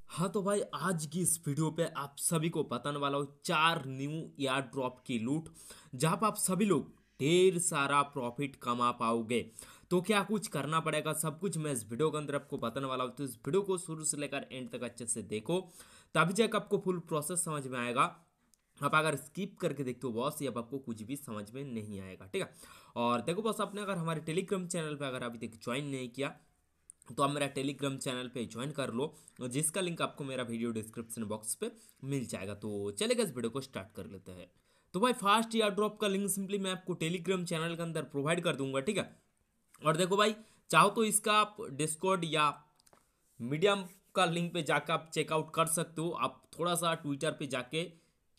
हाँ तो भाई आज की इस वीडियो पे आप सभी को बताने वाला हूँ 4 न्यू एयर ड्रॉप की लूट जहाँ पे आप सभी लोग ढेर सारा प्रॉफिट कमा पाओगे। तो क्या कुछ करना पड़ेगा सब कुछ मैं इस वीडियो के अंदर आपको बताने वाला हूँ। तो इस वीडियो को शुरू से लेकर एंड तक अच्छे से देखो, तभी जाकर आपको फुल प्रोसेस समझ में आएगा। आप अगर स्किप करके देखते हो बॉस, ये अब आपको कुछ भी समझ में नहीं आएगा, ठीक है। और देखो बॉस, आपने अगर हमारे टेलीग्राम चैनल पे अगर अभी तक ज्वाइन नहीं किया तो आप मेरा टेलीग्राम चैनल पे ज्वाइन कर लो, जिसका लिंक आपको मेरा वीडियो डिस्क्रिप्शन बॉक्स पे मिल जाएगा। तो चलेगा, इस वीडियो को स्टार्ट कर लेते हैं। तो भाई फास्ट एयर ड्रॉप का लिंक सिंपली मैं आपको टेलीग्राम चैनल के अंदर प्रोवाइड कर दूंगा, ठीक है। और देखो भाई, चाहो तो इसका आप डिस्कॉर्ड या मीडियम का लिंक पे जाकर आप चेकआउट कर सकते हो। आप थोड़ा सा ट्विटर पे जाके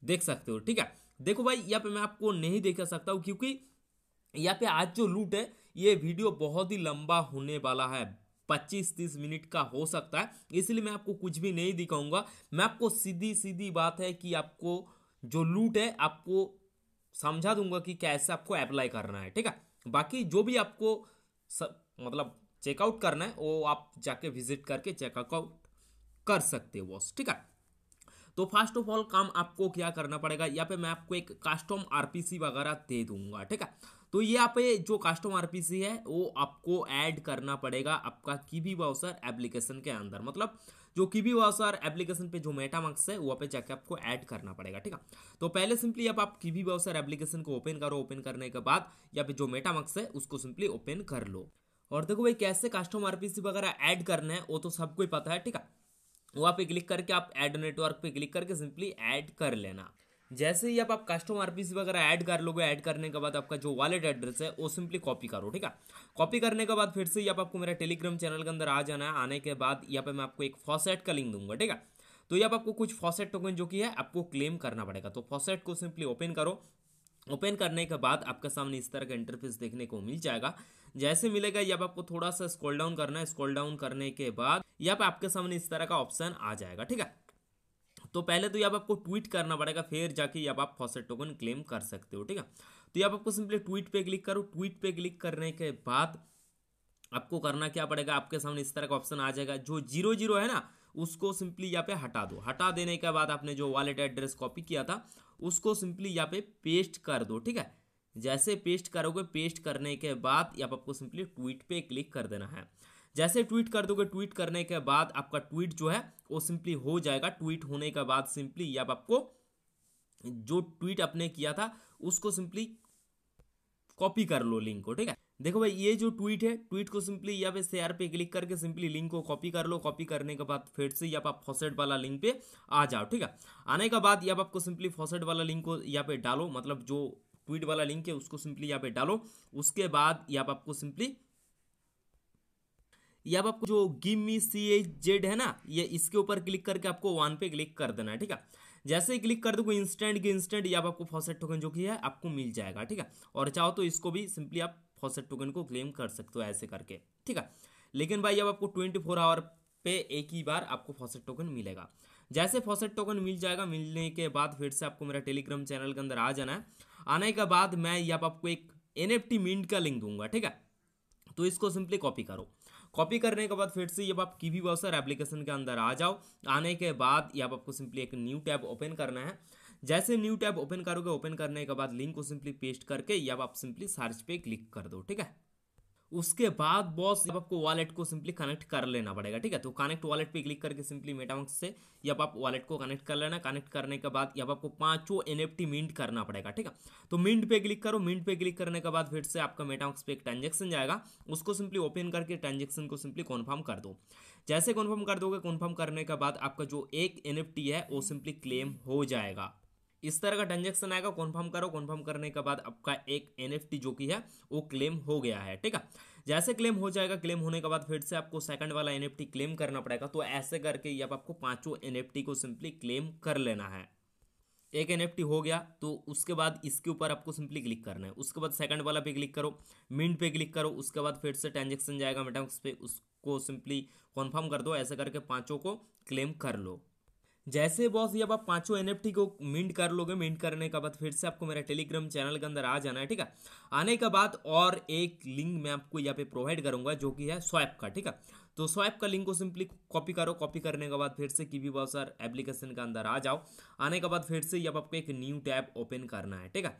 देख सकते हो, ठीक है। देखो भाई, यहाँ पे मैं आपको नहीं दिखा सकता हूँ क्योंकि यहाँ पे आज जो लूट है ये वीडियो बहुत ही लंबा होने वाला है, 25-30 मिनट का हो सकता है, इसलिए मैं आपको कुछ भी नहीं दिखाऊंगा। मैं आपको सीधी सीधी बात है कि आपको जो लूट है आपको समझा दूंगा कि कैसे आपको अप्लाई करना है, ठीक है। बाकी जो भी आपको मतलब चेकआउट करना है वो आप जाके विजिट करके चेकआउट कर सकते हो बॉस, ठीक है। तो फर्स्ट ऑफ ऑल काम आपको क्या करना पड़ेगा, यहाँ पे मैं आपको एक कस्टम आरपीसी वगैरह दे दूंगा, ठीक है। तो यहाँ पे जो कस्टम आरपीसी है वो आपको ऐड करना पड़ेगा आपका कीवी ब्राउज़र एप्लीकेशन के अंदर। मतलब जो कीवी ब्राउज़र एप्लीकेशन पे जो मेटामास्क है वहाँ पे जाके आपको ऐड करना पड़ेगा, ठीक है। तो पहले सिंपली अब आप कीवी ब्राउज़र एप्लीकेशन को ओपन करो। ओपन करने के बाद यहाँ पे जो मेटामास्क है उसको सिंपली ओपन कर लो। और देखो भाई, कैसे कस्टम आरपीसी वगैरह ऐड करना है वो तो सबको ही पता है, ठीक है। वहाँ पे क्लिक करके आप ऐड नेटवर्क पे क्लिक करके सिंपली ऐड कर लेना। जैसे ही आप कस्टम आरपीसी वगैरह ऐड कर लोगे, ऐड करने के बाद आपका जो वॉलेट एड्रेस है वो सिंपली कॉपी करो, ठीक है। कॉपी करने के बाद फिर से यहाँ आपको मेरा टेलीग्राम चैनल के अंदर आ जाना है। आने के बाद यहाँ पे मैं आपको एक फॉसेट का लिंक दूंगा, ठीक है। तो यहाँ पे आपको कुछ फॉसेट टोकन जो कि है आपको क्लेम करना पड़ेगा। तो फॉसेट को सिंपली ओपन करो। ओपन करने के बाद आपके सामने इस तरह का इंटरफेस देखने को मिल जाएगा। जैसे मिलेगा यहाँ पे आपको थोड़ा सा स्क्रॉल डाउन करना है। स्क्रॉल डाउन करने के बाद यहाँ पे आपके सामने इस तरह का ऑप्शन आ जाएगा, ठीक है। तो पहले तो यहाँ पे आपको ट्वीट करना पड़ेगा, फिर जाके यहाँ पे आप फॉसेट टोकन क्लेम कर सकते हो, ठीक है। तो यहाँ पे आपको सिंपली ट्वीट पे क्लिक करो। ट्वीट पे क्लिक करने के बाद आपको करना क्या पड़ेगा, आपके सामने इस तरह का ऑप्शन आ जाएगा। जो 00 है ना उसको सिंपली यहाँ पे हटा दो। हटा देने के बाद आपने जो वॉलेट एड्रेस कॉपी किया था उसको सिंपली यहाँ पे पेस्ट कर दो, ठीक है। जैसे पेस्ट करोगे, पेस्ट करने के बाद यहाँ पे आपको सिंपली ट्वीट पे क्लिक कर देना है। जैसे ट्वीट कर दोगे, ट्वीट करने के बाद आपका ट्वीट जो है वो सिंपली हो जाएगा। ट्वीट होने के बाद सिंपली यहाँ पे आपको जो ट्वीट आपने किया था उसको सिंपली कॉपी कर लो लिंक को, ठीक है। देखो भाई, ये जो ट्वीट है, ट्वीट को सिंपली यहाँ पे शेयर पे क्लिक करके सिंपली लिंक को कॉपी कर लो। कॉपी करने के बाद फिर से यहाँ पे आप फॉसेट वाला लिंक पे आ जाओ, ठीक है। आने के बाद यहाँ पे आपको सिंपली फॉसेट वाला लिंक को यहाँ पे डालो। मतलब जो ट्वीट वाला लिंक है उसको सिंपली यहाँ पे डालो। उसके बाद यहाँ पे आपको सिंपली या अब आपको जो गिव मी CHZ है ना, ये इसके ऊपर क्लिक करके आपको वन पे क्लिक कर देना है, ठीक है। जैसे ही क्लिक कर दोगे इंस्टेंट के इंस्टेंट या आपको फॉसेट टोकन जो कि है आपको मिल जाएगा, ठीक है। और चाहो तो इसको भी सिंपली आप फॉसेट टोकन को क्लेम कर सकते हो ऐसे करके, ठीक है। लेकिन भाई अब आपको 24 आवर पे एक ही बार आपको फॉसेट टोकन मिलेगा। जैसे फॉसेट टोकन मिल जाएगा, मिलने के बाद फिर से आपको मेरा टेलीग्राम चैनल के अंदर आ जाना है। आने के बाद मैं यहाँ आपको एक NFT मिंट का लिंक दूंगा, ठीक है। तो इसको सिंपली कॉपी करो। कॉपी करने के बाद फिर से जब आप कीवी ब्राउज़र एप्लीकेशन के अंदर आ जाओ। आने के बाद यहाँ आपको सिंपली एक न्यू टैब ओपन करना है। जैसे न्यू टैब ओपन करोगे, ओपन करने के बाद लिंक को सिंपली पेस्ट करके यहाँ आप सिंपली सर्च पे क्लिक कर दो, ठीक है। उसके बाद बॉस जब आपको वॉलेट को सिंपली कनेक्ट कर लेना पड़ेगा, ठीक है। तो कनेक्ट वॉलेट पे क्लिक करके सिंपली मेटामास्क से जब आप वॉलेट को कनेक्ट कर लेना। कनेक्ट करने के बाद जब आपको 5 NFT मिंट करना पड़ेगा, ठीक है। तो मिंट पे क्लिक करो। मिंट पे क्लिक करने के बाद फिर से आपका मेटामास्क पे एक ट्रांजेक्शन जाएगा, उसको सिंपली ओपन करके ट्रांजेक्शन को सिंपली कन्फर्म कर दो। जैसे कन्फर्म कर दोगे, कन्फर्म करने के बाद आपका जो एक NFT है वो सिंपली क्लेम हो जाएगा। इस तरह का ट्रांजेक्शन आएगा। कन्फर्म करो। कन्फर्म करने के बाद आपका एक NFT जो कि है वो क्लेम हो गया है, ठीक है। जैसे क्लेम हो जाएगा, क्लेम होने के बाद फिर से आपको सेकंड वाला NFT क्लेम करना पड़ेगा। तो ऐसे करके अब आपको 5 NFT को सिंपली क्लेम कर लेना है। एक NFT हो गया तो उसके बाद इसके ऊपर आपको सिंपली क्लिक करना है। उसके बाद सेकंड वाला पे क्लिक करो, मिंट पे क्लिक करो। उसके बाद फिर से ट्रांजेक्शन जाएगा मेटामास्क पे, उसको सिंपली कन्फर्म कर दो। ऐसे करके 5 को क्लेम कर लो। जैसे बॉस ये अब आप पांचों एनएफटी को मिंट कर लोगे, मिंट करने के बाद फिर से आपको मेरा टेलीग्राम चैनल के अंदर आ जाना है, ठीक है। आने के बाद और एक लिंक मैं आपको यहाँ पे प्रोवाइड करूंगा जो कि है स्वैप का, ठीक है। तो स्वैप का लिंक को सिंपली कॉपी करो, कॉपी करने के बाद फिर से कीवी ब्राउज़र एप्लीकेशन के अंदर आ जाओ। आने के बाद फिर से अब आपको एक न्यू टैब ओपन करना है, ठीक है।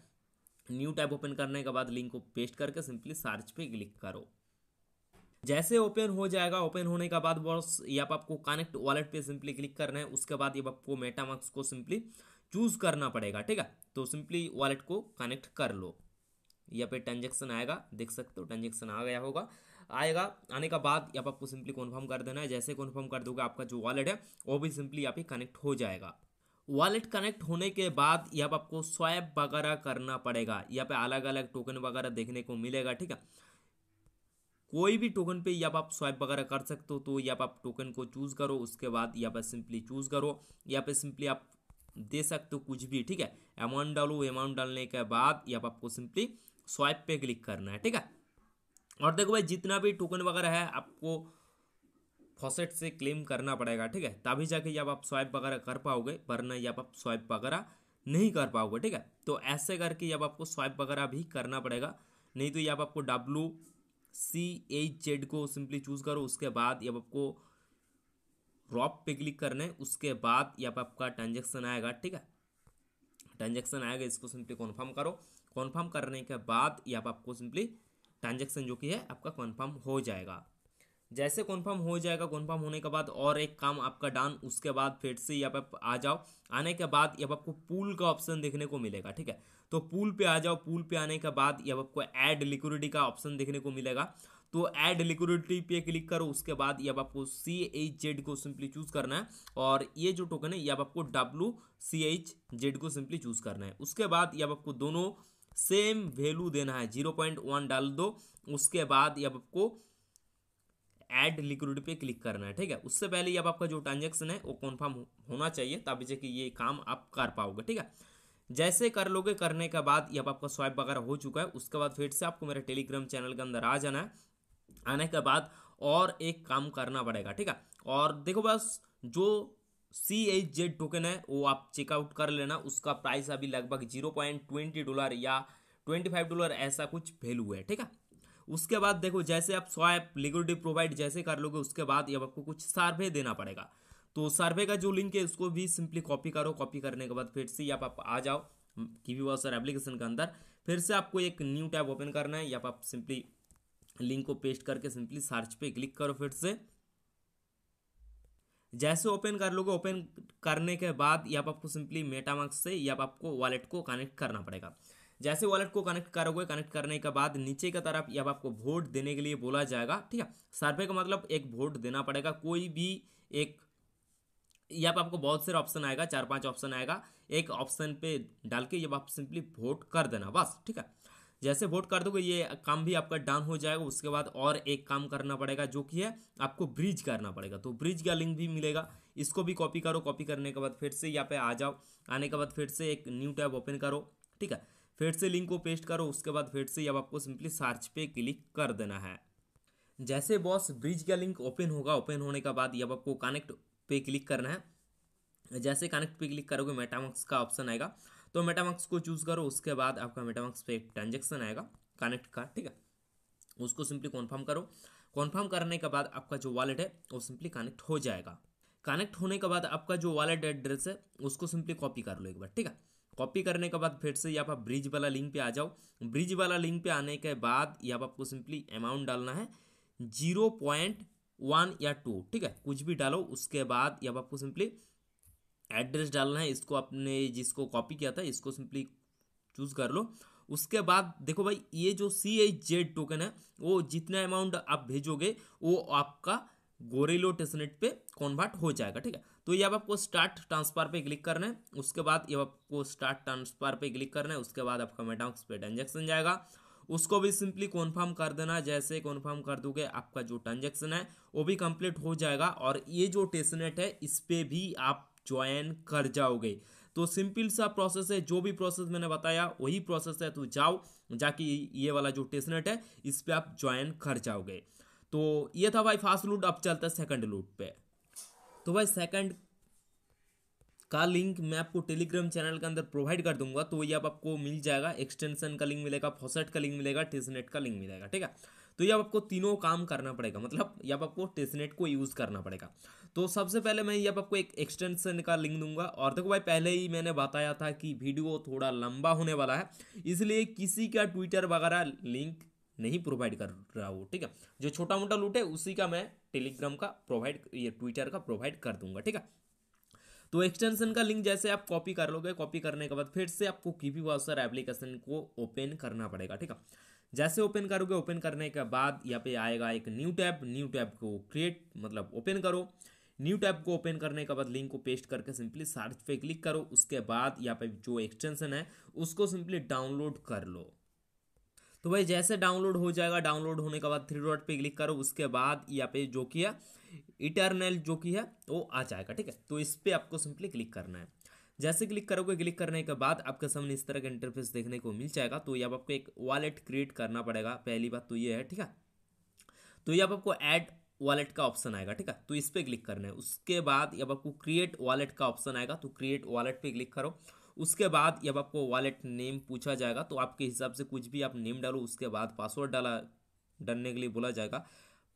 न्यू टैब ओपन करने के बाद लिंक को पेस्ट करके सिंपली सर्च पे क्लिक करो। जैसे ओपन हो जाएगा, ओपन होने के बाद बॉस यहाँ पर आपको कनेक्ट वॉलेट पे सिंपली क्लिक करना है। उसके बाद ये आपको मेटामास्क को सिंपली चूज करना पड़ेगा, ठीक है। तो सिंपली वॉलेट को कनेक्ट कर लो। यहाँ पे ट्रांजेक्शन आएगा, देख सकते हो ट्रांजेक्शन आ गया होगा। आएगा, आने का बाद यहाँ पर आपको सिंपली कन्फर्म कर देना है। जैसे कन्फर्म कर दोगे आपका जो वॉलेट है वो भी सिंपली यहाँ पे कनेक्ट हो जाएगा। वॉलेट कनेक्ट होने के बाद यहाँ पे आपको स्वैप वगैरह करना पड़ेगा। यहाँ पे अलग अलग टोकन वगैरह देखने को मिलेगा, ठीक है। कोई भी टोकन पे यहाँ पर आप स्वाइप वगैरह कर सकते हो। तो यहाँ पर आप टोकन को चूज करो, उसके बाद यहाँ पर सिंपली चूज करो। यहाँ पे सिंपली आप दे सकते हो कुछ भी, ठीक है। अमाउंट डालो, अमाउंट डालने के बाद यहाँ पर आपको सिंपली स्वाइप पे क्लिक करना है, ठीक है। और देखो भाई जितना भी टोकन वगैरह है आपको फॉसेट से क्लेम करना पड़ेगा, ठीक है। तभी जाके जब आप स्वाइप वगैरह कर पाओगे, वरना जब आप स्वाइप वगैरह नहीं कर पाओगे, ठीक है। तो ऐसे करके जब आपको स्वाइप वगैरह भी करना पड़ेगा, नहीं तो जब आपको WCHZ को सिंपली चूज करो। उसके बाद जब आपको ड्रॉप पे क्लिक करना है, उसके बाद जब आपका ट्रांजेक्शन आएगा, ठीक है। ट्रांजेक्शन आएगा, इसको सिंपली कन्फर्म करो। कन्फर्म करने के बाद यहाँ पर आपको सिंपली ट्रांजेक्शन जो कि है आपका कन्फर्म हो जाएगा। जैसे कन्फर्म हो जाएगा, कन्फर्म होने के बाद और एक काम आपका डन। उसके बाद फिर से यहाँ पे आ जाओ। आने के बाद यहाँ आपको पूल का ऑप्शन देखने को मिलेगा, ठीक है। तो पूल पे आ जाओ। पूल पे आने के बाद यहाँ आपको ऐड लिक्विडिटी का ऑप्शन देखने को मिलेगा। तो ऐड लिक्विडिटी पे क्लिक करो। उसके बाद यहाँ आपको CHZ को सिंपली चूज करना है, और ये जो टोकन है यहाँ आपको WCHZ को सिंपली चूज करना है। उसके बाद यहाँ आपको दोनों सेम वैल्यू देना है, 0.1 डाल दो। उसके बाद यहाँ आपको ऐड लिक्विडिटी पे क्लिक करना है, ठीक है। उससे पहले अब आपका जो ट्रांजेक्शन है वो कन्फर्म होना चाहिए, तभी जाके ये काम आप कर पाओगे, ठीक है। जैसे कर लोगे, करने के बाद अब आपका स्वाइप वगैरह हो चुका है। उसके बाद फिर से आपको मेरे टेलीग्राम चैनल के अंदर आ जाना है। आने के बाद और एक काम करना पड़ेगा, ठीक है। और देखो बस जो CHZ टोकन है वो आप चेकआउट कर लेना। उसका प्राइस अभी लगभग $0.20 या $25 ऐसा कुछ वैल्यू है, ठीक है। उसके बाद देखो जैसे आप स्वैप लिक्विडिटी प्रोवाइड जैसे कर लोगे, उसके बाद अब आपको कुछ सर्वे देना पड़ेगा। तो सर्वे का जो लिंक है उसको भी सिंपली कॉपी करो। कॉपी करने के बाद फिर से आप आ जाओ कीवी ब्राउज़र एप्लीकेशन के अंदर। फिर से आपको एक न्यू टैब ओपन करना है। यहाँ पर आप सिंपली लिंक को पेस्ट करके सिंपली सर्च पे क्लिक करो। फिर से जैसे ओपन कर लोगे, ओपन करने के बाद यहाँ पर आपको सिंपली मेटामास्क से यहाँ पर आपको वॉलेट को कनेक्ट करना पड़ेगा। जैसे वॉलेट को कनेक्ट करोगे, कनेक्ट करने के बाद नीचे की तरफ यहाँ आपको वोट देने के लिए बोला जाएगा, ठीक है। सर्वे का मतलब एक वोट देना पड़ेगा। कोई भी एक, यहाँ पर आपको बहुत सारे ऑप्शन आएगा, 4-5 ऑप्शन आएगा। एक ऑप्शन पे डाल के जब आप सिंपली वोट कर देना बस, ठीक है। जैसे वोट कर दोगे ये काम भी आपका डन हो जाएगा। उसके बाद और एक काम करना पड़ेगा जो कि है आपको ब्रिज करना पड़ेगा। तो ब्रिज का लिंक भी मिलेगा, इसको भी कॉपी करो। कॉपी करने के बाद फिर से यहाँ पे आ जाओ। आने के बाद फिर से एक न्यू टैब ओपन करो, ठीक है। फिर से लिंक को पेस्ट करो। उसके बाद फिर से अब आपको सिंपली सर्च पे क्लिक कर देना है। जैसे बॉस ब्रिज का लिंक ओपन होगा, ओपन होने के बाद अब आपको कनेक्ट पे क्लिक करना है। जैसे कनेक्ट पे क्लिक करोगे मेटामास्क का ऑप्शन आएगा, तो मेटामास्क को चूज करो। उसके बाद आपका मेटामास्क पे एक ट्रांजेक्शन आएगा कनेक्ट का, ठीक है। उसको सिंपली कन्फर्म करो। कन्फर्म करने के बाद आपका जो वॉलेट है वो सिंपली कनेक्ट हो जाएगा। कनेक्ट होने के बाद आपका जो वॉलेट एड्रेस है उसको सिंपली कॉपी कर लो एक बार, ठीक है। कॉपी करने के बाद फिर से यहाँ पर ब्रिज वाला लिंक पे आ जाओ। ब्रिज वाला लिंक पे आने के बाद यहाँ पर आपको सिंपली अमाउंट डालना है 0.1 या 2, ठीक है। कुछ भी डालो। उसके बाद यहाँ पर आपको सिंपली एड्रेस डालना है। इसको आपने जिसको कॉपी किया था इसको सिंपली चूज कर लो। उसके बाद देखो भाई ये जो CHZ टोकन है वो जितना अमाउंट आप भेजोगे वो आपका गोरेलो टेस्टनेट पे कन्वर्ट हो जाएगा, ठीक है। तो ये अब आपको स्टार्ट ट्रांसफर पे क्लिक करना है। उसके बाद ये आपको स्टार्ट ट्रांसफर पे क्लिक करना है। उसके बाद आपका मेटामास्क पे ट्रांजेक्शन जाएगा, उसको भी सिंपली कन्फर्म कर देना। जैसे कन्फर्म कर दोगे आपका जो ट्रांजेक्शन है वो भी कंप्लीट हो जाएगा, और ये जो टेस्टनेट है इस पे भी आप ज्वाइन कर जाओगे। तो सिंपल सा प्रोसेस है, जो भी प्रोसेस मैंने बताया वही प्रोसेस है। तो जाओ जाके ये वाला जो टेस्टनेट है इस पे आप ज्वाइन कर जाओगे। तो ये था भाई फास्ट लूट। अब चलता है सेकंड लूट पे। तो भाई सेकंड का लिंक मैं आपको टेलीग्राम चैनल के अंदर प्रोवाइड कर दूंगा। तो ये अब आपको मिल जाएगा, एक्सटेंशन का लिंक मिलेगा, फॉसेट का लिंक मिलेगा, टेस्टनेट का लिंक मिलेगा, ठीक है। तो ये अब आपको तीनों काम करना पड़ेगा, मतलब ये अब आपको टेस्टनेट को यूज़ करना पड़ेगा। तो सबसे पहले मैं ये अब आपको एक एक्सटेंशन का लिंक दूंगा। और देखो भाई, पहले ही मैंने बताया था कि वीडियो थोड़ा लंबा होने वाला है, इसलिए किसी का ट्विटर वगैरह लिंक नहीं प्रोवाइड कर रहा हूँ, ठीक है। जो छोटा मोटा लूट है उसी का मैं टेलीग्राम का प्रोवाइड, ये ट्विटर का प्रोवाइड कर दूंगा, ठीक है। तो एक्सटेंशन का लिंक जैसे आप कॉपी कर लोगे, कॉपी करने के बाद फिर से आपको कीबी ब्राउज़र एप्लीकेशन को ओपन करना पड़ेगा, ठीक है। जैसे ओपन करोगे, ओपन करने के बाद यहाँ पे आएगा एक न्यू टैब, न्यू टैब को क्रिएट मतलब ओपन करो। न्यू टैब को ओपन करने के बाद लिंक को पेस्ट करके सिंपली सर्च पे क्लिक करो। उसके बाद यहाँ पे जो एक्सटेंशन है उसको सिंपली डाउनलोड कर लो। तो भाई जैसे डाउनलोड हो जाएगा, डाउनलोड होने के बाद थ्री डॉट पे क्लिक करो। उसके बाद यहाँ पे जो किया इटरनल जो की है वो आ जाएगा, ठीक है। तो इस पर आपको सिंपली क्लिक करना है। जैसे क्लिक करोगे, क्लिक करने के बाद आपके सामने इस तरह का इंटरफेस देखने को मिल जाएगा। तो ये अब आपको एक वॉलेट क्रिएट करना पड़ेगा, पहली बात तो ये है, ठीक है। तो ये अब आपको ऐड वॉलेट का ऑप्शन आएगा, ठीक है। तो इस पर क्लिक करना है। उसके बाद अब आपको क्रिएट वॉलेट का ऑप्शन आएगा, तो क्रिएट वॉलेट पे क्लिक करो। उसके बाद अब आपको वॉलेट नेम पूछा जाएगा, तो आपके हिसाब से कुछ भी आप नेम डालो। उसके बाद पासवर्ड डालने के लिए बोला जाएगा,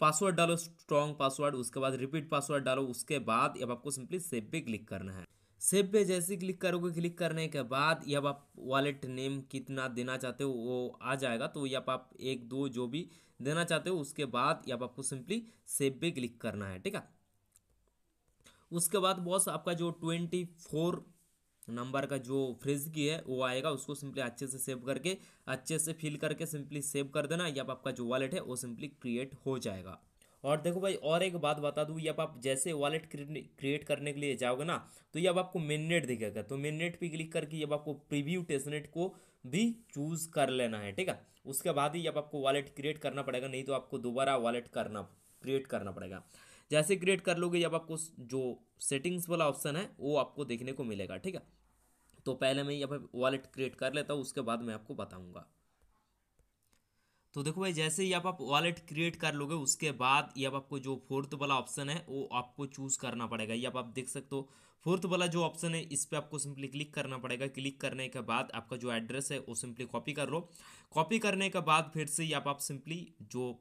पासवर्ड डालो, स्ट्रॉन्ग पासवर्ड। उसके बाद रिपीट पासवर्ड डालो। उसके बाद अब आपको सिंपली सेव पे क्लिक करना है। सेव पे जैसे क्लिक करोगे, क्लिक करने के बाद अब आप वॉलेट नेम कितना देना चाहते हो वो आ जाएगा। तो अब आप एक दो जो भी देना चाहते हो, उसके बाद अब आपको सिंपली सेव पे क्लिक करना है, ठीक है। उसके बाद बॉस आपका जो 24 नंबर का जो फ्रेज की है वो आएगा, उसको सिंपली अच्छे से सेव करके, अच्छे से फिल करके सिंपली सेव कर देना। अब आपका जो वॉलेट है वो सिंपली क्रिएट हो जाएगा। और देखो भाई, और एक बात बता दूँ, अब आप जैसे वॉलेट क्रिएट करने के लिए जाओगे ना, तो ये अब आपको मेननेट दिखेगा। तो मेननेट पे क्लिक करके अब आपको प्रीव्यू टेस्टनेट को भी चूज कर लेना है, ठीक है। उसके बाद ही अब आपको वॉलेट क्रिएट करना पड़ेगा, नहीं तो आपको दोबारा वॉलेट क्रिएट करना पड़ेगा। जैसे क्रिएट कर लोगे, अब आपको जो सेटिंग्स वाला ऑप्शन है वो आपको देखने को मिलेगा, ठीक है। तो पहले मैं यहाँ पे वॉलेट क्रिएट कर लेता हूँ, उसके बाद मैं आपको बताऊंगा। तो देखो भाई, जैसे ही आप वॉलेट क्रिएट कर लोगे, उसके बाद ये अब आपको जो फोर्थ वाला ऑप्शन है वो आपको चूज करना पड़ेगा। ये अब आप देख सकते हो, फोर्थ वाला जो ऑप्शन है इस पर आपको सिंपली क्लिक करना पड़ेगा। क्लिक करने के बाद आपका जो एड्रेस है वो सिंपली कॉपी कर लो। कॉपी करने के बाद फिर से ये आप सिंपली जो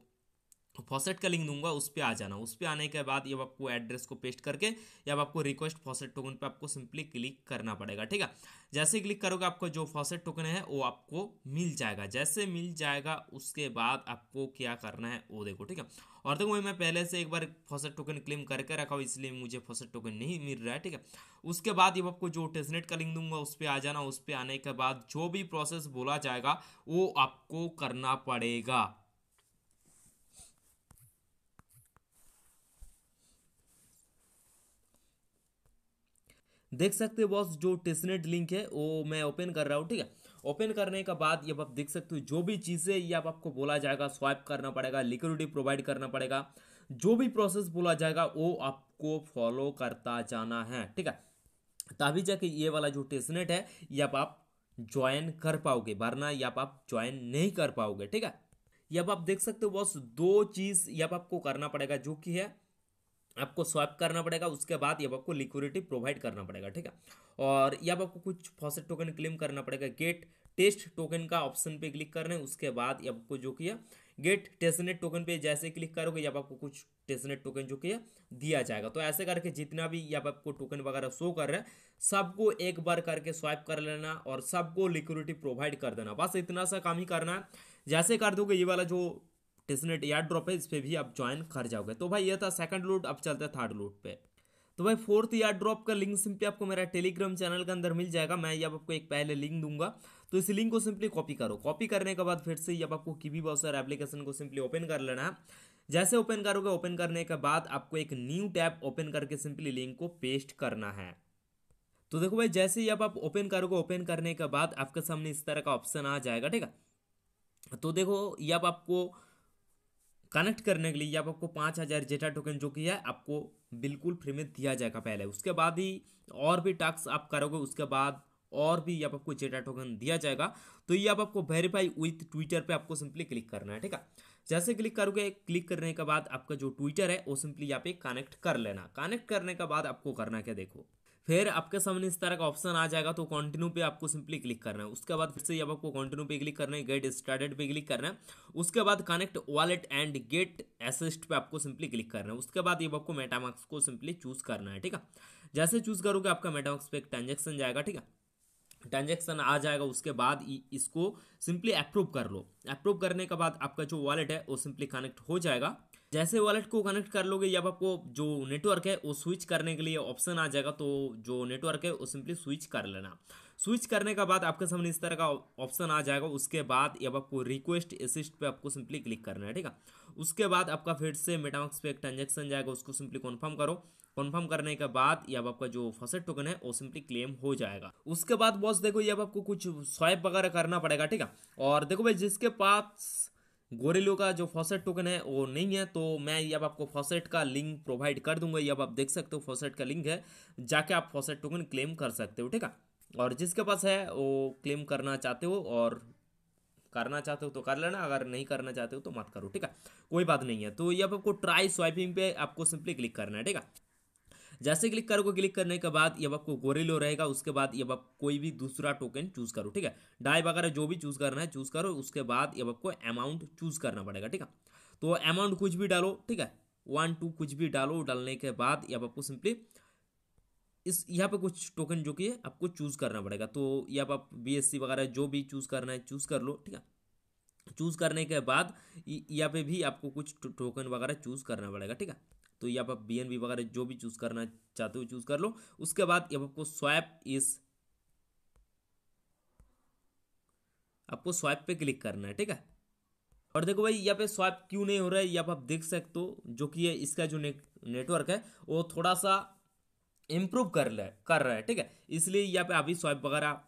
फॉसेट का लिंक दूंगा उस पर आ जाना। उस पर आने के बाद ये आपको एड्रेस को पेस्ट करके या आपको रिक्वेस्ट फॉसेट टोकन पे आपको सिंपली क्लिक करना पड़ेगा, ठीक है। जैसे क्लिक करोगे, आपको जो फॉसेट टोकन है वो आपको मिल जाएगा। जैसे मिल जाएगा उसके बाद आपको क्या करना है वो देखो, ठीक है। और देखो मैं पहले से एक बार फॉसेट टोकन क्लेम करके रखा हूँ, इसलिए मुझे फॉसेट टोकन नहीं मिल रहा है, ठीक है। उसके बाद ये आपको जो टेस्टनेट का लिंक दूंगा उस पर आ जाना। उस पर आने के बाद जो भी प्रोसेस बोला जाएगा वो आपको करना पड़ेगा। देख सकते हो बॉस, जो टेस्टनेट लिंक है वो मैं ओपन कर रहा हूँ, ठीक है। ओपन करने के बाद ये आप देख सकते हो, जो भी चीज़ें ये आपको बोला जाएगा, स्वाइप करना पड़ेगा, लिक्विडिटी प्रोवाइड करना पड़ेगा, जो भी प्रोसेस बोला जाएगा वो आपको फॉलो करता जाना है, ठीक है। तभी जाके ये वाला जो टेस्टनेट है ये आप ज्वाइन कर पाओगे, वरना ये आप ज्वाइन नहीं कर पाओगे, ठीक है। ये अब आप देख सकते हो बॉस, दो चीज़ ये अब आपको करना पड़ेगा, जो कि है आपको स्वैप करना पड़ेगा। उसके बाद ये आपको लिक्विडिटी प्रोवाइड करना पड़ेगा, ठीक है। और ये आपको कुछ फॉसेट टोकन क्लेम करना पड़ेगा। गेट टेस्ट टोकन का ऑप्शन पे क्लिक करना है। उसके बाद ये आपको जो किया गेट टेस्टनेट टोकन पे जैसे क्लिक करोगे, ये आपको कुछ टेस्टनेट टोकन जो किया दिया जाएगा। तो ऐसे करके जितना भी ये आपको टोकन वगैरह शो कर रहा है सबको एक बार करके स्वाइप कर लेना और सबको लिक्विडिटी प्रोवाइड कर देना। बस इतना सा काम ही करना है। जैसे कर दोगे, ये वाला जो टेस्टनेट एयर ड्रॉप है इस पे भी आप ज्वाइन कर जाओगे। तो भाई ये था सेकंड लूट। अब चलते हैं थर्ड लूट पे। तो भाई फोर्थ एयर ड्रॉप का लिंक सिंपली आपको मेरा टेलीग्राम चैनल के अंदर मिल जाएगा। मैं ये आपको एक पहले लिंक दूंगा, तो इस लिंक को सिंपली कॉपी करो। कॉपी करने के बाद फिर से ये आपको कीबी ब्राउज़र एप्लीकेशन को सिंपली ओपन कर लेना है। जैसे ओपन करोगे, ओपन करने के बाद आपको एक न्यू टैब ओपन करके सिंपली लिंक को पेस्ट करना है। तो देखो भाई, जैसे ही आप ओपन करोगे, ओपन करने के बाद आपके सामने इस तरह का ऑप्शन आ जाएगा, ठीक है। तो देखो ये आपको कनेक्ट करने के लिए ये आपको 5,000 जेटा टोकन जो कि है आपको बिल्कुल फ्री में दिया जाएगा पहले। उसके बाद ही और भी टास्क आप करोगे, उसके बाद और भी ये आपको जेटा टोकन दिया जाएगा। तो ये आपको वेरीफाई विथ ट्विटर पे आपको सिंपली क्लिक करना है, ठीक है। जैसे क्लिक करोगे, क्लिक करने के बाद आपका जो ट्विटर है वो सिंपली यहाँ पे कनेक्ट कर लेना। कनेक्ट करने के बाद आपको करना क्या देखो, फिर आपके सामने इस तरह का ऑप्शन आ जाएगा, तो कंटिन्यू पे आपको सिंपली क्लिक करना है। उसके बाद फिर से अब आपको कंटिन्यू पे क्लिक करना है, गेट स्टार्टेड पे क्लिक करना है। उसके बाद connect wallet and get assist पे आपको सिंपली क्लिक करना है। उसके बाद ये आपको मेटामास्क को सिंपली चूज करना है, ठीक है। जैसे चूज करोगे आपका मेटामास्क पे एक ट्रांजेक्शन जाएगा, ठीक है। ट्रांजेक्शन आ जाएगा, उसके बाद इसको सिंपली अप्रूव कर लो। अप्रूव करने के बाद आपका जो वॉलेट है वो सिंपली कनेक्ट हो जाएगा। जैसे वॉलेट को कनेक्ट कर लोगे, या आपको जो नेटवर्क है वो स्विच करने के लिए ऑप्शन आ जाएगा, तो जो नेटवर्क है वो सिंपली स्विच कर लेना। स्विच करने के बाद आपके सामने इस तरह का ऑप्शन आ जाएगा। उसके बाद अब आपको रिक्वेस्ट असिस्ट पे आपको सिंपली क्लिक करना है, ठीक है। उसके बाद आपका फिर से मेटामास्क पे एक ट्रांजेक्शन जाएगा, उसको सिंपली कन्फर्म करो। कन्फर्म करने के बाद ये अब आपका जो फॉसेट टोकन है वो सिंपली क्लेम हो जाएगा। उसके बाद बॉस देखो, ये अब आपको कुछ स्वाइप वगैरह करना पड़ेगा, ठीक है। और देखो भाई, जिसके पास गोरिल्लो का जो फॉसेट टोकन है वो नहीं है, तो मैं ये अब आपको फॉसेट का लिंक प्रोवाइड कर दूंगा। ये अब आप देख सकते हो, फॉसेट का लिंक है, जाके आप फॉसेट टोकन क्लेम कर सकते हो, ठीक है। और जिसके पास है वो क्लेम करना चाहते हो और करना चाहते हो तो कर लेना, अगर नहीं करना चाहते हो तो मत करो, ठीक है। कोई बात नहीं है। तो ये अब आपको ट्राई स्वाइपिंग पे आपको सिंपली क्लिक करना है, ठीक है। जैसे क्लिक करोगे, क्लिक करने के बाद ये आपको गोरिल्लो रहेगा। उसके बाद ये आप कोई भी दूसरा टोकन चूज करो, ठीक है। डाई वगैरह जो भी चूज करना है चूज करो। उसके बाद ये आपको अमाउंट चूज करना पड़ेगा, ठीक है। तो अमाउंट कुछ भी डालो, ठीक है, 1 2 कुछ भी डालो। डालने के बाद ये आपको सिंपली इस यहाँ पे कुछ टोकन जो कि है आपको चूज करना पड़ेगा। तो ये आप BSC वगैरह जो भी चूज करना है चूज कर लो, ठीक है। चूज करने के बाद यहाँ पे भी आपको कुछ टोकन वगैरह चूज करना पड़ेगा, ठीक है। तो यहाँ पर BNB वगैरह जो भी चूज करना चाहते हो चूज कर लो। उसके बाद ये आपको स्वाइप पे क्लिक करना है, ठीक है। और देखो भाई, यहाँ पे स्वाइप क्यों नहीं हो रहा है, यहाँ पे आप देख सकते हो, जो कि है इसका जो नेटवर्क है वो थोड़ा सा इम्प्रूव कर रहा है, ठीक है। इसलिए यहाँ पे अभी स्वाइप वगैरह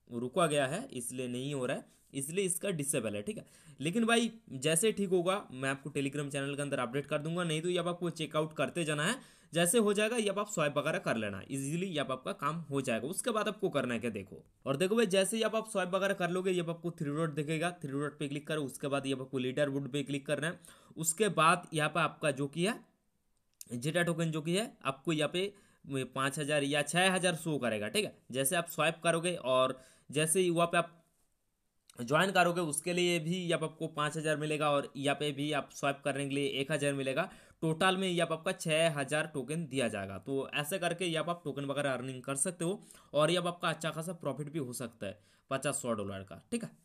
रुका गया है, इसलिए नहीं हो रहा है, इसलिए इसका डिसेबल है, ठीक है। लेकिन भाई जैसे ठीक होगा मैं आपको टेलीग्राम चैनल के अंदर अपडेट कर दूंगा। नहीं तो ये आपको चेकआउट करते जाना है। जैसे हो जाएगा ये आप स्वाइप वगैरह कर लेना, इजीली ये आपका काम हो जाएगा। उसके बाद आपको करना है क्या, देखो। और देखो भाई, जैसे ही आप स्वाइप वगैरह कर लोगे, ये आपको 3 डॉट दिखेगा, 3 डॉट पे क्लिक करो। उसके बाद ये आपको लीडर बोर्ड पे क्लिक करना है। उसके बाद यहाँ पे आपका जो कि है जेटा टोकन जो कि है आपको यहाँ पे 5,000 या 6,000 शो करेगा, ठीक है। जैसे आप स्वाइप करोगे और जैसे ही वहाँ पे आप ज्वाइन करोगे, उसके लिए भी यहाँ पे आपको 5,000 मिलेगा, और यहाँ पे भी आप स्वाइप करने के लिए 1,000 मिलेगा। टोटल में यहाँ पे आपका 6,000 टोकन दिया जाएगा। तो ऐसे करके यहाँ पे आप टोकन वगैरह अर्निंग कर सकते हो, और यहाँ पे आपका अच्छा खासा प्रॉफिट भी हो सकता है, $50-100 का, ठीक है।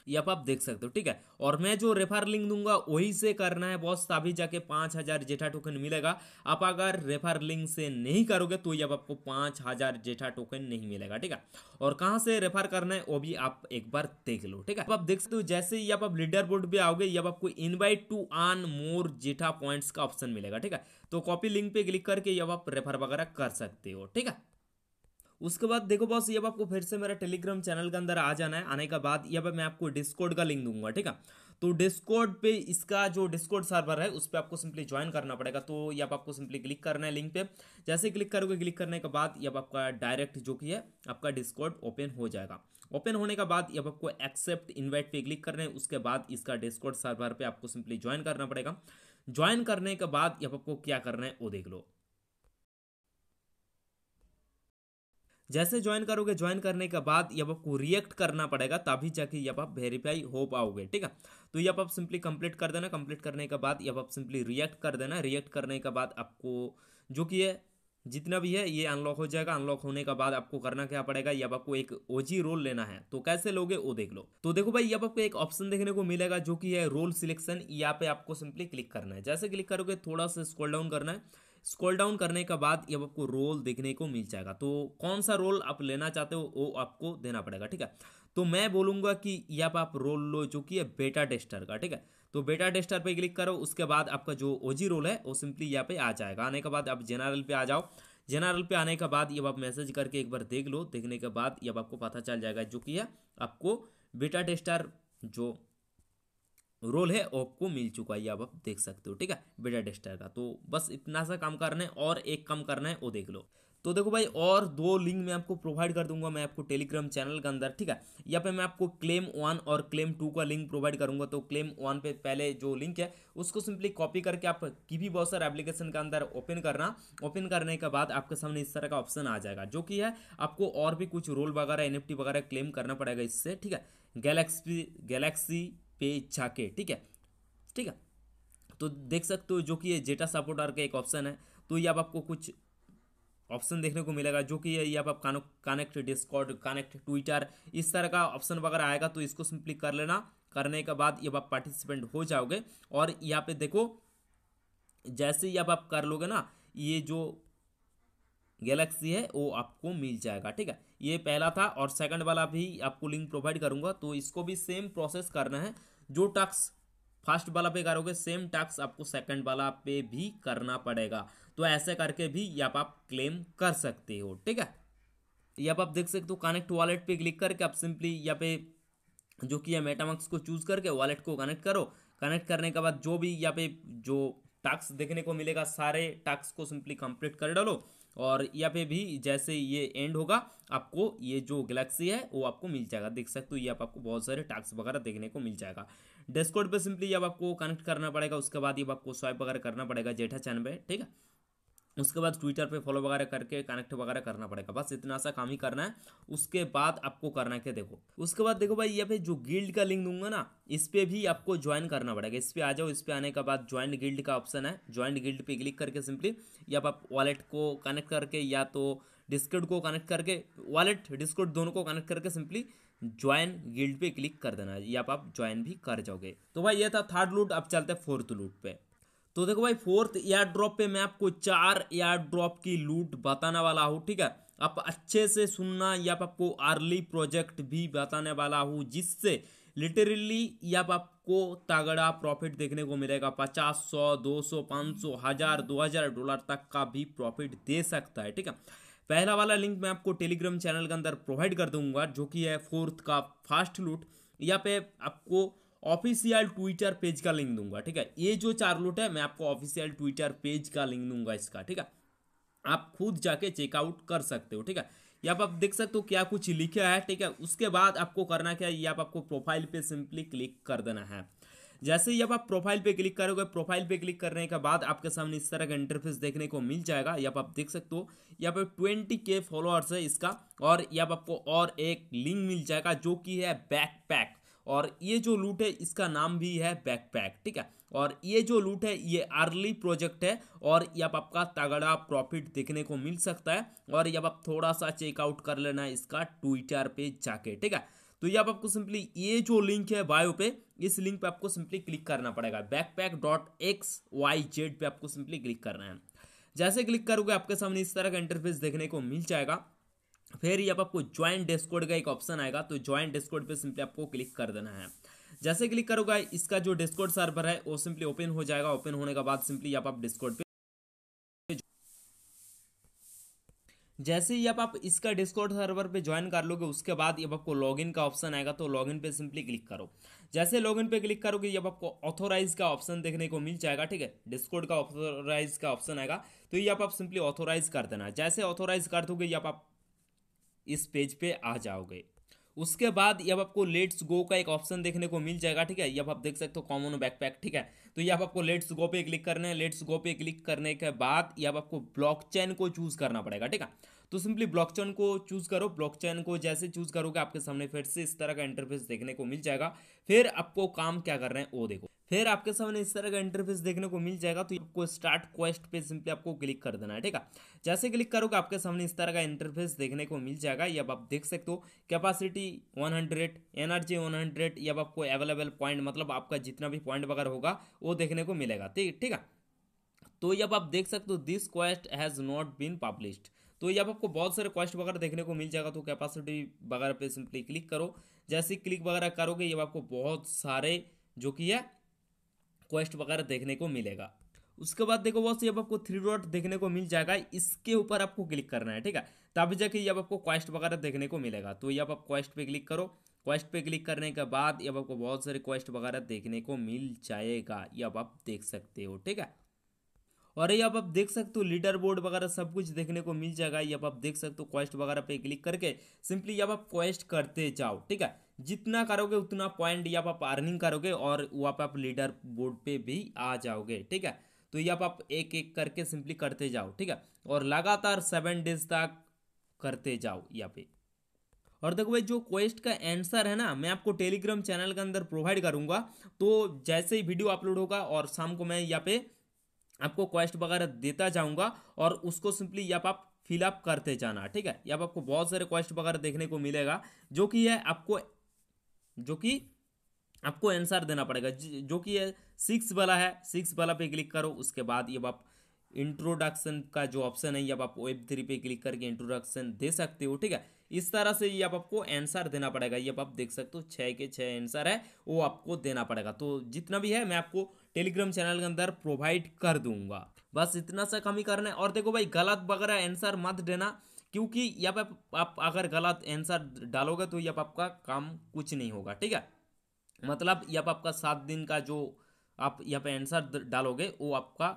ये आप देख सकते हो, ठीक है। और मैं जो रेफर लिंक दूंगा वही से करना है बॉस, तभी जाके 5,000 जेठा टोकन मिलेगा। आप अगर रेफर लिंक से नहीं करोगे तो ये अब आपको 5,000 जेठा टोकन नहीं मिलेगा, ठीक है। और कहाँ से रेफर करना है वो भी आप एक बार देख लो, ठीक है। अब आप देख सकते हो, जैसे ही आप लीडर बोर्ड पे आओगे, ये अब आपको invite to earn more zeta points का ऑप्शन मिलेगा, ठीक है। तो कॉपी लिंक पे क्लिक करके ये अब आप रेफर वगैरह कर सकते हो, ठीक है। उसके बाद देखो बॉस, ये आपको फिर से मेरा टेलीग्राम चैनल के अंदर आ जाना है। आने के बाद ये मैं आपको डिस्कॉर्ड का लिंक दूंगा, ठीक है। तो डिस्कॉर्ड पे इसका जो डिस्कॉर्ड सर्वर है उस पर आपको सिंपली ज्वाइन करना पड़ेगा। तो ये आपको सिंपली क्लिक करना है लिंक पे। जैसे क्लिक करोगे, क्लिक करने के बाद ये आपका डायरेक्ट जो कि है आपका डिस्कॉर्ड ओपन हो जाएगा। ओपन होने के बाद ये आपको एक्सेप्ट इनवाइट पे क्लिक करना है। उसके बाद इसका डिस्कॉर्ड सर्वर पे आपको सिंपली ज्वाइन करना पड़ेगा। ज्वाइन करने के बाद ये आपको क्या करना है वो देख लो। जैसे ज्वाइन करोगे, ज्वाइन करने के बाद ये आपको रिएक्ट करना पड़ेगा, तभी जाके ये आप वेरीफाई हो पाओगे, ठीक है। तो ये आप सिंपली कंप्लीट कर देना। कंप्लीट करने के बाद ये आप सिंपली रिएक्ट कर देना। रिएक्ट करने के बाद आपको जो कि है जितना भी है ये अनलॉक हो जाएगा। अनलॉक होने के बाद आपको करना क्या पड़ेगा, ये आपको एक OG रोल लेना है। तो कैसे लोगे वो देख लो। तो देखो भाई, ये आपको एक ऑप्शन देखने को मिलेगा जो कि है रोल सिलेक्शन। यहाँ पे आपको सिंपली क्लिक करना है। जैसे क्लिक करोगे, थोड़ा सा स्क्रॉल डाउन करना है। स्क्रॉल डाउन करने के बाद ये आपको रोल देखने को मिल जाएगा। तो कौन सा रोल आप लेना चाहते हो वो आपको देना पड़ेगा, ठीक है। तो मैं बोलूंगा कि यहाँ पे आप रोल लो जो कि है बेटा टेस्टर का, ठीक है। तो बेटा टेस्टर पे क्लिक करो। उसके बाद आपका जो OG रोल है वो सिंपली यहाँ पे आ जाएगा। आने के बाद आप जनरल पे आ जाओ। जनरल पे आने के बाद ये आप मैसेज करके एक बार देख लो। देखने के बाद ये आपको पता चल जाएगा जो कि है आपको बेटा टेस्टर जो रोल है वो आपको मिल चुका है, ये अब आप देख सकते हो, ठीक है, बीटा टेस्टर का। तो बस इतना सा काम करना है और एक काम करना है वो देख लो। तो देखो भाई, और दो लिंक मैं आपको प्रोवाइड कर दूंगा मैं आपको टेलीग्राम चैनल के अंदर, ठीक है। यहाँ पे मैं आपको क्लेम 1 और क्लेम 2 का लिंक प्रोवाइड करूंगा। तो क्लेम 1 पे पहले जो लिंक है उसको सिंपली कॉपी करके आप किसी ब्राउज़र एप्लीकेशन के अंदर ओपन करना। ओपन करने के बाद आपके सामने इस तरह का ऑप्शन आ जाएगा, जो कि है आपको और भी कुछ रोल वगैरह एनएफटी वगैरह क्लेम करना पड़ेगा इससे, ठीक है। गैलेक्सी पे जाके, ठीक है, ठीक है। तो देख सकते हो जो कि ये जेटा सपोर्टर का एक ऑप्शन है। तो ये अब आपको कुछ ऑप्शन देखने को मिलेगा, जो कि ये अब आप कनेक्ट डिस्कॉर्ड, कनेक्ट ट्विटर, इस तरह का ऑप्शन वगैरह आएगा। तो इसको सिंपली कर लेना। करने के बाद ये आप पार्टिसिपेंट हो जाओगे। और यहाँ पे देखो, जैसे ही अब आप कर लोगे ना, ये जो गैलेक्सी है वो आपको मिल जाएगा, ठीक है। ये पहला था, और सेकंड वाला भी आपको लिंक प्रोवाइड करूंगा। तो इसको भी सेम प्रोसेस करना है। जो टास्क फर्स्ट वाला पे करोगे सेम टास्क आपको सेकंड वाला पे भी करना पड़ेगा। तो ऐसे करके भी यहाँ पे आप क्लेम कर सकते हो, ठीक है। यहाँ पे आप देख सकते हो कनेक्ट वॉलेट पे क्लिक करके आप सिंपली यहाँ पे जो कि है मेटामास्क को चूज करके वॉलेट को कनेक्ट करो। कनेक्ट करने के बाद जो भी यहाँ पे जो टास्क देखने को मिलेगा सारे टास्क को सिंपली कंप्लीट कर डालो। और यहाँ पे भी जैसे ये एंड होगा आपको ये जो गैलेक्सी है वो आपको मिल जाएगा। देख सकते हो ये आपको बहुत सारे टास्क वगैरह देखने को मिल जाएगा। डिस्कॉर्ड पे सिंपली अब आपको कनेक्ट करना पड़ेगा। उसके बाद ये आपको स्वाइप वगैरह करना पड़ेगा जेठा चैनल पे, ठीक है। उसके बाद ट्विटर पे फॉलो वगैरह करके कनेक्ट वगैरह करना पड़ेगा। बस इतना सा काम ही करना है। उसके बाद आपको करना है क्या, देखो उसके बाद देखो भाई, यहाँ पे जो गिल्ड का लिंक दूंगा ना, इस पे भी आपको ज्वाइन करना पड़ेगा। इस पे आ जाओ। इस पे आने के बाद ज्वाइन गिल्ड का ऑप्शन है। ज्वाइन गिल्ड पे क्लिक करके सिंपली या आप वॉलेट को कनेक्ट करके या तो डिस्कॉर्ड को कनेक्ट करके, वॉलेट डिस्कॉर्ड दोनों को कनेक्ट करके सिंपली ज्वाइन गिल्ड पे क्लिक कर देना है, या आप ज्वाइन भी कर जाओगे। तो भाई ये था थर्ड लूट। अब चलते हैं फोर्थ लूट पे। तो देखो भाई, फोर्थ एयर ड्रॉप पे मैं आपको 4 एयर ड्रॉप की लूट बताने वाला हूँ, ठीक है। आप अच्छे से सुनना। या आपको अर्ली प्रोजेक्ट भी बताने वाला हूँ, जिससे लिटरली यहाँ आपको तगड़ा प्रॉफिट देखने को मिलेगा। 50, 100, 200, 500, 1000, $2000 तक का भी प्रॉफिट दे सकता है, ठीक है। पहला वाला लिंक मैं आपको टेलीग्राम चैनल के अंदर प्रोवाइड कर दूंगा, जो कि है फोर्थ का फास्ट लूट। यहाँ पे आपको ऑफिशियल ट्विटर पेज का लिंक दूंगा, ठीक है। ये जो 4 लूट है मैं आपको ऑफिशियल ट्विटर पेज का लिंक दूंगा इसका, ठीक है। आप खुद जाके चेकआउट कर सकते हो, ठीक है। यहाँ पर आप देख सकते हो क्या कुछ लिखा है, ठीक है। उसके बाद आपको करना क्या है, यहाँ पर आपको प्रोफाइल पे सिंपली क्लिक कर देना है। जैसे ही अब आप प्रोफाइल पे क्लिक करोगे, प्रोफाइल पे क्लिक करने के बाद आपके सामने इस तरह का इंटरफेस देखने को मिल जाएगा। यहाँ पर आप देख सकते हो यहाँ पे 20K फॉलोअर्स है इसका। और यहाँ पर आपको और एक लिंक मिल जाएगा, जो कि है बैकपैक। और ये जो लूट है इसका नाम भी है बैकपैक, ठीक है। और ये जो लूट है ये अर्ली प्रोजेक्ट है, और यहाँ पर आपका तगड़ा प्रॉफिट देखने को मिल सकता है। और यहाँ पर आप थोड़ा सा चेकआउट कर लेना है इसका ट्विटर पे जाके, ठीक है। तो ये आपको सिंपली ये जो लिंक है बायो पे, इस लिंक पे आपको सिंपली क्लिक करना पड़ेगा। backpack.xyz पे आपको सिंपली क्लिक करना है। जैसे क्लिक करोगे आपके सामने इस तरह का इंटरफेस देखने को मिल जाएगा। फिर यहाँ पर आपको ज्वाइन डिस्कॉर्ड का एक ऑप्शन आएगा। तो ज्वाइन डिस्कॉर्ड पे सिंपली आपको क्लिक कर देना है। जैसे क्लिक करोगे इसका जो डिस्कॉर्ड सर्वर है वो सिंपली ओपन हो जाएगा। ओपन होने के बाद सिंपली यहाँ पर आप डिस्कॉर्ड पे, जैसे ही आप इसका डिस्कॉर्ड सर्वर पे ज्वाइन कर लोगे, उसके बाद ये आपको लॉगिन का ऑप्शन आएगा। तो लॉगिन पे सिंपली क्लिक करो। जैसे लॉगिन पे क्लिक करोगे ये आपको ऑथोराइज का ऑप्शन देखने को मिल जाएगा, ठीक है। डिस्कॉर्ड का ऑथोराइज का ऑप्शन आएगा। तो ये आप सिंपली ऑथोराइज कर देना। जैसे ऑथोराइज कर दोगे ये आप इस पेज पे आ जाओगे। उसके बाद अब आपको लेट्स गो का एक ऑप्शन देखने को मिल जाएगा, ठीक है। अब आप देख सकते हो कॉमन बैकपैक, ठीक है। तो ये आपको लेट्स गो पे क्लिक करना है। लेट्स गो पे क्लिक करने के बाद अब आपको ब्लॉकचेन को चूज करना पड़ेगा, ठीक है। तो सिंपली ब्लॉकचेन को चूज करो। ब्लॉकचेन को जैसे चूज करोगे आपके सामने फिर से इस तरह का इंटरफेस देखने को मिल जाएगा। फिर आपको काम क्या कर रहे हैं वो देखो। फिर आपके सामने इस तरह का इंटरफेस देखने को मिल जाएगा। तो आपको स्टार्ट क्वेस्ट पे सिंपली आपको क्लिक कर देना है, ठीक है। जैसे क्लिक करोगे आपके सामने इस तरह का इंटरफेस देखने को मिल जाएगा। ये अब आप देख सकते हो कैपेसिटी 100, एनर्जी 100, ये अब आपको अवेलेबल पॉइंट, मतलब आपका जितना भी पॉइंट वगैरह होगा वो देखने को मिलेगा, ठीक है। तो ये अब आप देख सकते हो this quest has not been published. तो ये अब आपको बहुत सारे क्वेस्ट वगैरह देखने को मिल जाएगा। तो कैपेसिटी वगैरह पे सिंपली क्लिक करो। जैसे क्लिक वगैरह करोगे ये आपको बहुत सारे जो कि है क्वेस्ट वगैरह देखने को मिलेगा। उसके बाद देखो बस ये आपको 3 डॉट देखने को मिल जाएगा। इसके ऊपर आपको क्लिक करना है, ठीक है। तब जाके ये आपको क्वेस्ट वगैरह देखने को मिलेगा। तो ये आप क्वेस्ट पे क्लिक करो। क्वेस्ट पे क्लिक करने के बाद ये आपको बहुत सारे क्वेस्ट वगैरह देखने को मिल जाएगा, ये अब आप देख सकते हो। ठीक है, और ये अब आप देख सकते हो लीडर बोर्ड वगैरह सब कुछ देखने को मिल जाएगा। ये अब आप देख सकते हो क्वेस्ट वगैरह पे क्लिक करके सिंपली अब आप क्वेस्ट करते जाओ। ठीक है, जितना करोगे उतना पॉइंट या आप अर्निंग करोगे और वहाँ पे आप लीडर बोर्ड पे भी आ जाओगे। ठीक है, तो ये अब आप एक एक करके सिंपली करते जाओ। ठीक है, और लगातार 7 डेज तक करते जाओ यहाँ पे। और देखो भाई, जो क्वेस्ट का आंसर है ना, मैं आपको टेलीग्राम चैनल के अंदर प्रोवाइड करूंगा। तो जैसे ही वीडियो अपलोड होगा और शाम को मैं यहाँ पे आपको क्वेस्ट वगैरह देता जाऊंगा और उसको सिंपली यहाँ पे आप फिलअप करते जाना। ठीक है, यहाँ पे आपको बहुत सारे क्वेस्ट वगैरह देखने को मिलेगा जो कि आपको आंसर देना पड़ेगा, जो कि है 6 वाला है। 6 वाला पे क्लिक करो, उसके बाद ये आप इंट्रोडक्शन का जो ऑप्शन है, ये आप Web3 पे क्लिक करके इंट्रोडक्शन दे सकते हो। ठीक है, इस तरह से ये आपको आंसर देना पड़ेगा। ये आप देख सकते हो 6 के 6 आंसर है, वो आपको देना पड़ेगा। तो जितना भी है मैं आपको टेलीग्राम चैनल के अंदर प्रोवाइड कर दूंगा। बस इतना सा कम ही करना है। और देखो भाई, गलत वगैरह आंसर मत देना, क्योंकि यहाँ पे आप अगर गलत आंसर डालोगे तो यहाँ पे आपका काम कुछ नहीं होगा। ठीक है, मतलब यहाँ पे आपका 7 दिन का जो आप यहाँ पे आंसर डालोगे वो आपका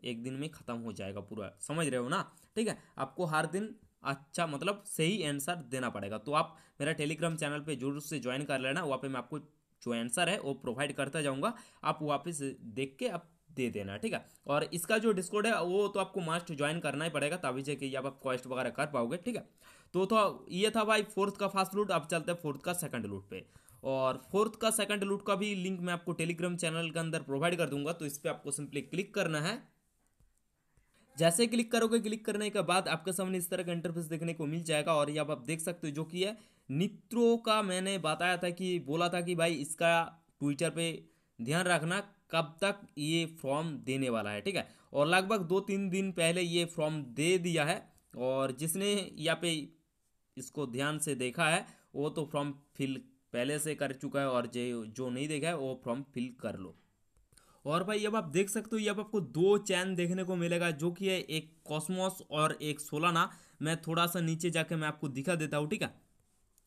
एक दिन में ख़त्म हो जाएगा पूरा, समझ रहे हो ना। ठीक है, आपको हर दिन अच्छा मतलब सही आंसर देना पड़ेगा। तो आप मेरा टेलीग्राम चैनल पे जरूर से ज्वाइन कर लेना, वहाँ पे मैं आपको जो आंसर है वो प्रोवाइड करता जाऊँगा, आप वापस देख के आप दे देना। ठीक है, और इसका जो डिस्कॉर्ड है वो तो आपको मस्ट ज्वाइन करना ही पड़ेगा, तभी से कि आप क्वेस्ट वगैरह कर पाओगे। ठीक है, तो ये था भाई फोर्थ का फास्ट लूट। अब चलते हैं फोर्थ का सेकंड लूट पे। और फोर्थ का सेकंड लूट का भी लिंक मैं आपको टेलीग्राम चैनल के अंदर प्रोवाइड कर दूंगा। तो इस पर आपको सिंपली क्लिक करना है। जैसे क्लिक करोगे, क्लिक करने के बाद आपके सामने इस तरह का इंटरफेस देखने को मिल जाएगा। और ये आप देख सकते हो, जो कि है नित्रो का। मैंने बताया था कि बोला था कि भाई इसका ट्विटर पे ध्यान रखना कब तक ये फॉर्म देने वाला है। ठीक है, और लगभग 2-3 दिन पहले ये फॉर्म दे दिया है। और जिसने यहाँ पे इसको ध्यान से देखा है वो तो फॉर्म फिल पहले से कर चुका है, और जो नहीं देखा है वो फॉर्म फिल कर लो। और भाई अब आप देख सकते हो, ये अब आपको 2 चैन देखने को मिलेगा, जो कि है एक कॉस्मोस और एक सोलाना। मैं थोड़ा सा नीचे जाके मैं आपको दिखा देता हूँ। ठीक है,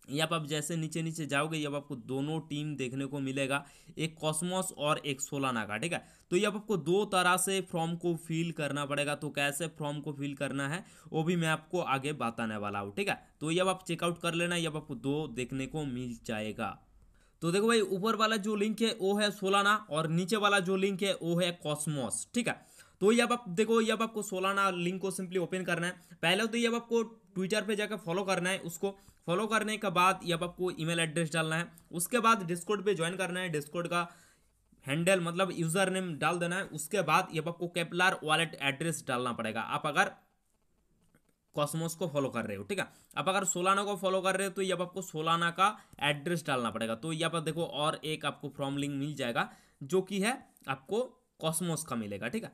ये आप जैसे नीचे नीचे जाओगे, ये अब आपको दोनों टीम देखने को मिलेगा, एक कॉस्मोस और एक सोलाना का। ठीक है, तो ये अब आपको 2 तरह से फॉर्म को फिल करना पड़ेगा। तो कैसे फॉर्म को फिल करना है वो भी मैं आपको आगे बताने वाला हूँ। ठीक है, तो ये अब आप चेकआउट कर लेना, ये अब आपको 2 देखने को मिल जाएगा। तो देखो भाई, ऊपर वाला जो लिंक है वो है सोलाना, और नीचे वाला जो लिंक है वो है कॉस्मोस। ठीक है, तो ये अब आप देखो, ये अब आपको सोलाना लिंक को सिंपली ओपन करना है। पहले तो ये अब आपको ट्विटर पे जाकर फॉलो करना है। उसको फॉलो करने के बाद ये अब आपको ईमेल एड्रेस डालना है। उसके बाद डिस्कॉर्ड पे ज्वाइन करना है, डिस्कॉर्ड का हैंडल मतलब यूजर नेम डाल देना है। उसके बाद ये अब आपको केपलर वॉलेट एड्रेस डालना पड़ेगा, आप अगर कॉस्मोस को फॉलो कर रहे हो। ठीक है, अब अगर सोलाना को फॉलो कर रहे हो तो ये आपको सोलाना का एड्रेस डालना पड़ेगा। तो यहाँ पर देखो, और एक आपको फॉर्म लिंक मिल जाएगा, जो कि है आपको कॉस्मोस का मिलेगा। ठीक है,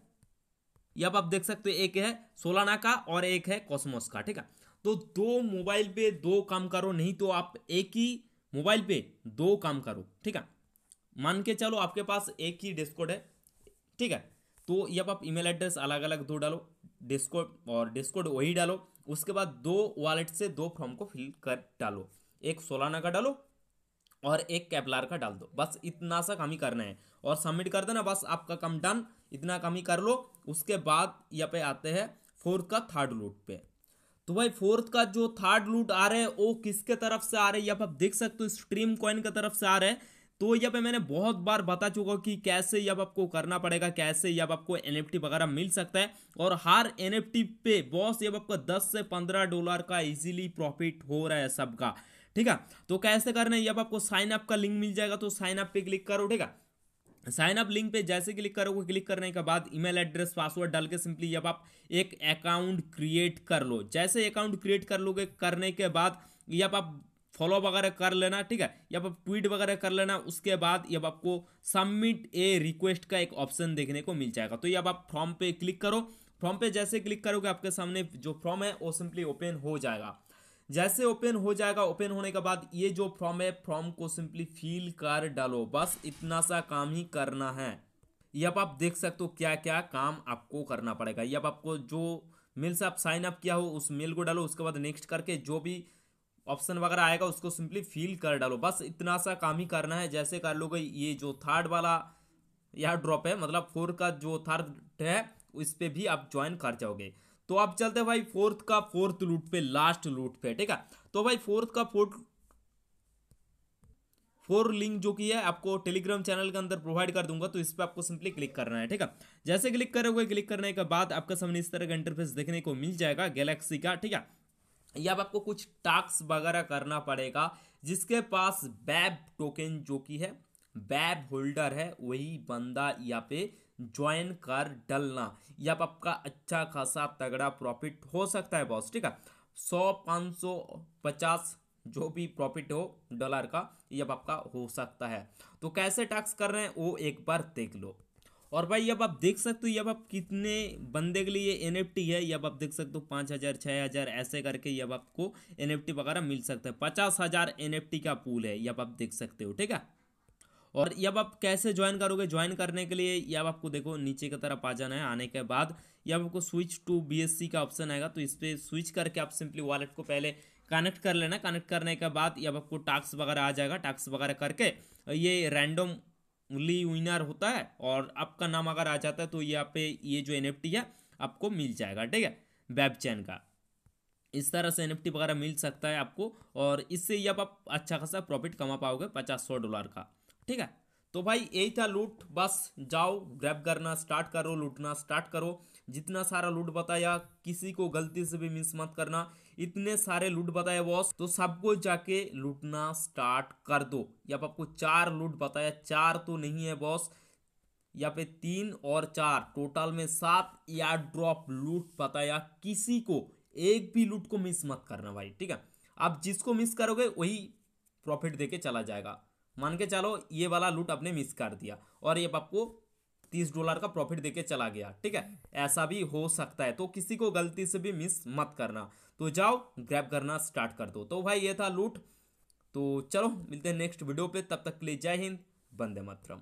यहाँ आप देख सकते हो, एक है सोलाना का और एक है कॉस्मोस का। ठीक है, तो 2 मोबाइल पे 2 काम करो, नहीं तो आप एक ही मोबाइल पे 2 काम करो। ठीक है, मान के चलो आपके पास एक ही डिस्कॉर्ड है। ठीक है, तो ये आप ईमेल एड्रेस अलग अलग 2 डालो, डिस्कॉर्ड और डिस्कॉर्ड वही डालो। उसके बाद 2 वॉलेट से 2 फॉर्म को फिल कर डालो, एक सोलाना का डालो और एक कैपलार का डाल दो। बस इतना सा काम ही करना है और सबमिट कर देना, बस आपका काम डन। इतना काम ही कर लो। उसके बाद यहाँ पे आते हैं फोर्थ का थर्ड लूट पे। तो भाई, फोर्थ का जो थर्ड लूट आ रहे हैं वो किसके तरफ से आ रहे हैं, यहाँ पे आप देख सकते हो स्ट्रीम कॉइन की तरफ से आ रहे हैं। तो यहाँ पे मैंने बहुत बार बता चुका कि कैसे यहाँ आपको करना पड़ेगा, कैसे यहाँ आपको एनएफटी वगैरह मिल सकता है। और हर एनएफटी पे बॉस ये आपको $10 से $15 का इजीली प्रॉफिट हो रहा है सबका। ठीक है, तो कैसे करना है, ये आपको साइन अप का लिंक मिल जाएगा, तो साइन अप पे क्लिक करो। ठीक है, साइन अप लिंक पे जैसे क्लिक करोगे, क्लिक करने के बाद ईमेल एड्रेस पासवर्ड डाल के सिंपली जब आप एक अकाउंट क्रिएट कर लो। जैसे अकाउंट क्रिएट कर लोगे, करने के बाद जब आप फॉलो वगैरह कर लेना। ठीक है, जब आप ट्वीट वगैरह कर लेना, उसके बाद जब आपको सबमिट ए रिक्वेस्ट का एक ऑप्शन देखने को मिल जाएगा। तो जब आप फॉर्म पे क्लिक करो, फॉर्म पे जैसे क्लिक करोगे आपके सामने जो फॉर्म है वो सिंपली ओपन हो जाएगा। जैसे ओपन हो जाएगा, ओपन होने के बाद ये जो फॉर्म है, फॉर्म को सिंपली फिल कर डालो। बस इतना सा काम ही करना है। ये अब आप देख सकते हो क्या क्या काम आपको करना पड़ेगा। ये अब आपको जो मेल से आप साइन अप किया हो उस मेल को डालो, उसके बाद नेक्स्ट करके जो भी ऑप्शन वगैरह आएगा उसको सिंपली फिल कर डालो, बस इतना सा काम ही करना है। जैसे कर लोगे ये जो थर्ड वाला यार ड्रॉप है, मतलब 4 का जो थर्ड है उस पे भी आप ज्वाइन कर जाओगे। तो आप चलते हैं भाई फोर्थ लूट पे, लास्ट लूट पे, ठीक है। तो भाई फोर लिंक जो की है आपको टेलीग्राम चैनल के अंदर प्रोवाइड कर दूंगा, तो इस पर आपको सिंपली क्लिक करना है, ठीक है। जैसे क्लिक करोगे, क्लिक करने के बाद आपका सामने इस तरह का इंटरफेस देखने को मिल जाएगा गैलेक्सी का, ठीक है। या अब आपको कुछ टास्क वगैरह करना पड़ेगा, जिसके पास बैब टोकन जो की है, बैब होल्डर है, वही बंदा यहाँ पे ज्वाइन कर डलना। या आपका अच्छा खासा तगड़ा प्रॉफिट हो सकता है बॉस, ठीक है। 100, 500, 50 जो भी प्रॉफिट हो डॉलर का, ये अब आपका हो सकता है। तो कैसे टास्क कर रहे हैं वो एक बार देख लो। और भाई अब आप देख सकते हो, अब आप कितने बंदे के लिए एनएफटी है, अब आप देख सकते हो 5,000, 6,000 ऐसे करके अब आपको एनएफटी वगैरह मिल सकता है। 50,000 एनएफटी का पूल है, अब आप देख सकते हो, ठीक है। और अब आप कैसे ज्वाइन करोगे, ज्वाइन करने के लिए अब आपको देखो नीचे की तरफ आ जाना है। आने के बाद अब आपको स्विच टू बीएससी का ऑप्शन आएगा, तो इस पर स्विच करके आप सिंपली वॉलेट को पहले कनेक्ट कर लेना। कनेक्ट करने के बाद अब आपको टास्क वगैरह आ जाएगा, टास्क वगैरह करके ये रैंडम विनर होता है और आपका नाम अगर आ जाता है तो यहाँ पे ये जो एनएफटी है आपको मिल जाएगा, ठीक है, वेब चैन का। इस तरह से एनएफटी वगैरह मिल सकता है आपको, और इससे अब आप अच्छा खासा प्रॉफिट कमा पाओगे $50-100 का, ठीक है। तो भाई यही था लूट, बस जाओ ग्रैब करना स्टार्ट करो, लूटना स्टार्ट करो। जितना सारा लूट बताया किसी को गलती से भी मिस मत करना, इतने सारे लूट बताए बॉस, तो सबको जाके लूटना स्टार्ट कर दो। अब आपको 4 लूट बताया, 4 तो नहीं है बॉस, यहाँ पे 3 और 4 टोटल में 7 एयर ड्रॉप लूट बताया। किसी को एक भी लूट को मिस मत करना भाई, ठीक है। आप जिसको मिस करोगे वही प्रॉफिट देके चला जाएगा। मान के चलो ये वाला लूट आपने मिस कर दिया और ये आपको $30 का प्रॉफिट देके चला गया, ठीक है। ऐसा भी हो सकता है, तो किसी को गलती से भी मिस मत करना। तो जाओ ग्रैब करना स्टार्ट कर दो। तो भाई ये था लूट। तो चलो मिलते हैं नेक्स्ट वीडियो पे, तब तक के लिए जय हिंद, वंदे मातरम।